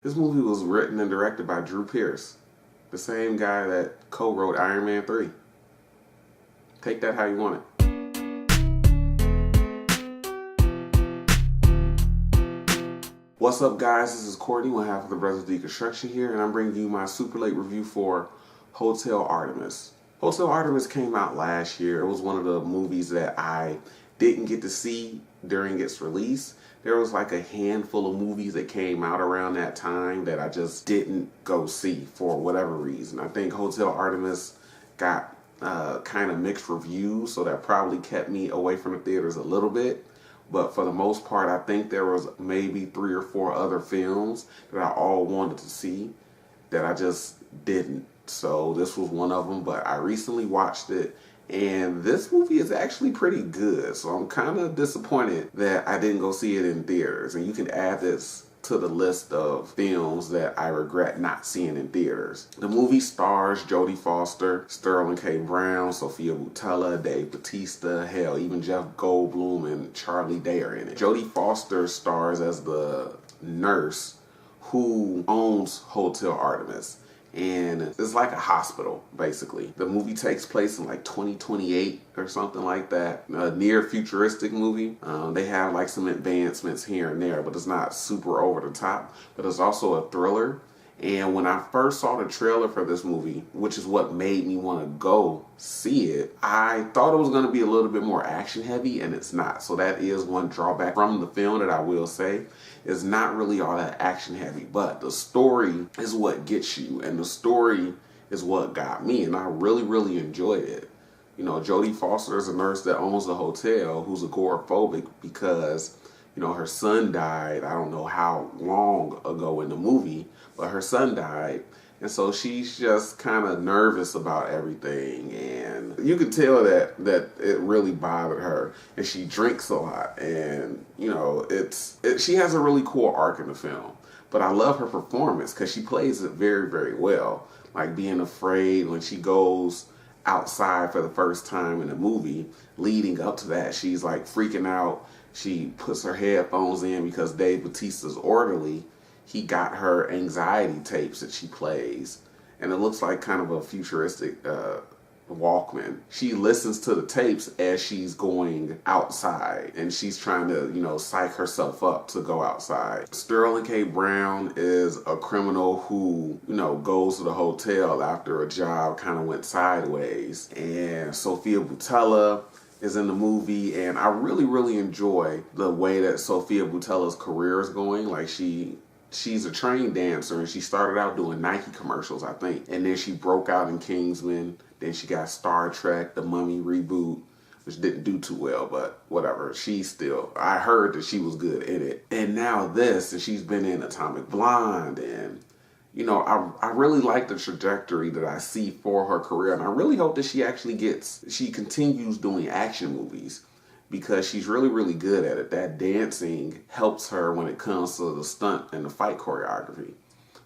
This movie was written and directed by Drew Pearce, the same guy that co-wrote Iron Man 3. Take that how you want it. What's up, guys? This is Courtney, one half of the Brothers Deconstruction here, and I'm bringing you my super late review for Hotel Artemis. Hotel Artemis came out last year. It was one of the movies that I didn't get to see during its release. There was like a handful of movies that came out around that time that I just didn't go see for whatever reason. I think Hotel Artemis got kind of mixed reviews, so that probably kept me away from the theaters a little bit. But for the most part, I think there was maybe 3 or 4 other films that I all wanted to see that I just didn't. So this was one of them, but I recently watched it, and this movie is actually pretty good. So I'm kind of disappointed that I didn't go see it in theaters. And you can add this to the list of films that I regret not seeing in theaters. The movie stars Jodie Foster, Sterling K. Brown, Sofia Boutella, Dave Bautista, hell, even Jeff Goldblum and Charlie Day are in it. Jodie Foster stars as the nurse who owns Hotel Artemis. And it's like a hospital, basically. The movie takes place in like 2028 or something like that. A near futuristic movie. They have like some advancements here and there, but it's not super over the top. But it's also a thriller. And when I first saw the trailer for this movie, which is what made me want to go see it, I thought it was going to be a little bit more action heavy, and it's not. So that is one drawback from the film that I will say. It's not really all that action heavy, but the story is what gets you, and the story is what got me, and I really, really enjoyed it. You know, Jodie Foster is a nurse that owns a hotel who's agoraphobic because, you know, her son died, I don't know how long ago in the movie, but her son died. And so she's just kind of nervous about everything. And you can tell that it really bothered her. And she drinks a lot. And, you know, she has a really cool arc in the film. But I love her performance because she plays it very, very well. Like being afraid when she goes outside for the first time in the movie. Leading up to that, she's like freaking out. She puts her headphones in because Dave Bautista's orderly. He got her anxiety tapes that she plays, and it looks like kind of a futuristic Walkman. She listens to the tapes as she's going outside, and she's trying to, you know, psych herself up to go outside. Sterling K. Brown is a criminal who, you know, goes to the hotel after a job kind of went sideways, and Sofia Boutella is in the movie, and I really, really enjoy the way that Sofia Boutella's career is going. Like she's a trained dancer, and she started out doing Nike commercials, I think. And then she broke out in Kingsman. Then she got Star Trek, the Mummy reboot, which didn't do too well, but whatever. I heard that she was good in it. And now this, and she's been in Atomic Blonde, and, you know, I really like the trajectory that I see for her career. And I really hope that she continues doing action movies, because she's really, really good at it. That dancing helps her when it comes to the stunt and the fight choreography.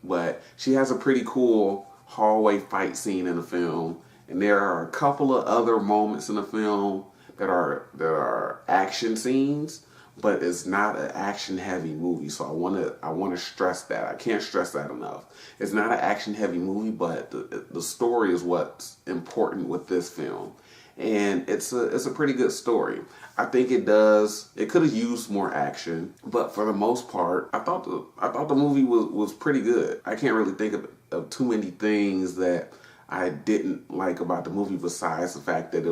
But she has a pretty cool hallway fight scene in the film, and there are a couple of other moments in the film that are action scenes, but it's not an action-heavy movie. So I want to stress that. I can't stress that enough. It's not an action-heavy movie, but the story is what's important with this film. And it's a pretty good story. I think it could have used more action, but for the most part, I thought the movie was pretty good. I can't really think of too many things that I didn't like about the movie besides the fact that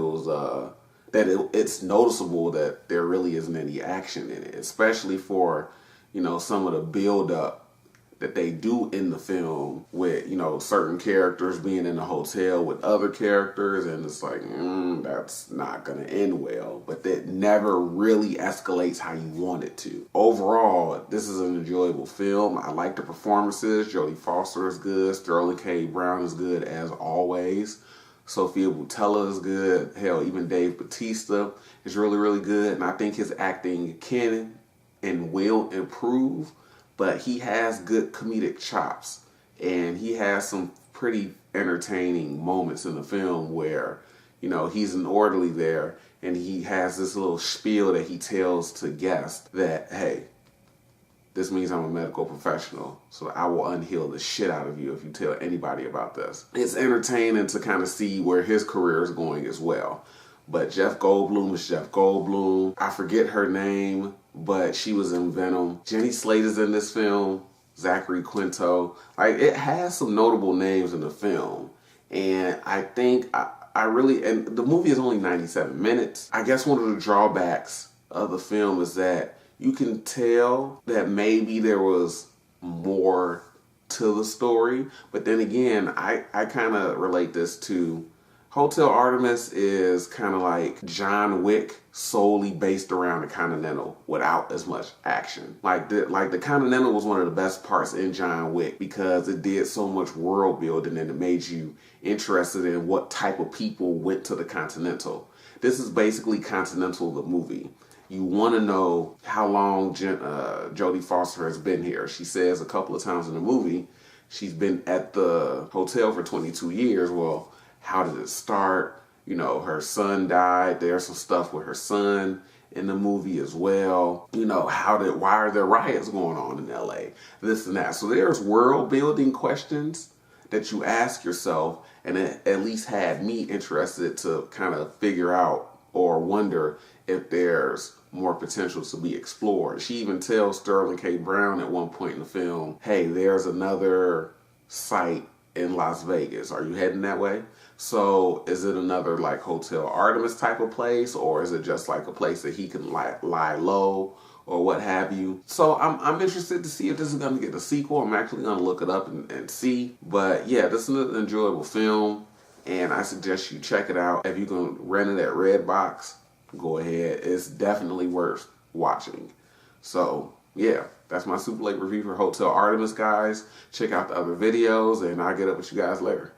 it's noticeable that there really isn't any action in it, especially for, you know, some of the build up that they do in the film with, you know, certain characters being in a hotel with other characters, and it's like, that's not gonna end well. But that never really escalates how you want it to. Overall, this is an enjoyable film. I like the performances. Jodie Foster is good. Sterling K. Brown is good as always. Sofia Boutella is good. Hell, even Dave Bautista is really, really good. And I think his acting can and will improve. But he has good comedic chops, and he has some pretty entertaining moments in the film where, you know, he's an orderly there, and he has this little spiel that he tells to guests that, hey, this means I'm a medical professional, so I will unheal the shit out of you if you tell anybody about this. It's entertaining to kind of see where his career is going as well. But Jeff Goldblum is Jeff Goldblum. I forget her name, but she was in Venom. Jenny Slate is in this film. Zachary Quinto. Like, it has some notable names in the film. And I think I really, and the movie is only 97 minutes. I guess one of the drawbacks of the film is that you can tell that maybe there was more to the story. But then again, I kind of relate this to Hotel Artemis is kind of like John Wick, solely based around the Continental without as much action. Like the Continental was one of the best parts in John Wick because it did so much world building and it made you interested in what type of people went to the Continental. This is basically Continental the movie. You want to know how long Jodie Foster has been here. She says a couple of times in the movie she's been at the hotel for 22 years. Well, how did it start? You know, her son died. There's some stuff with her son in the movie as well. You know, why are there riots going on in LA? This and that. So there's world building questions that you ask yourself, and it at least had me interested to kind of figure out or wonder if there's more potential to be explored. She even tells Sterling K. Brown at one point in the film, hey, there's another site in Las Vegas. Are you heading that way? So is it another like Hotel Artemis type of place, or is it just like a place that he can lie low or what have you? So I'm interested to see if this is going to get a sequel. I'm actually going to look it up and see. But yeah, this is an enjoyable film, and I suggest you check it out. If you can rent it at Redbox, go ahead. It's definitely worth watching. So yeah, that's my super late review for Hotel Artemis, guys. Check out the other videos, and I'll get up with you guys later.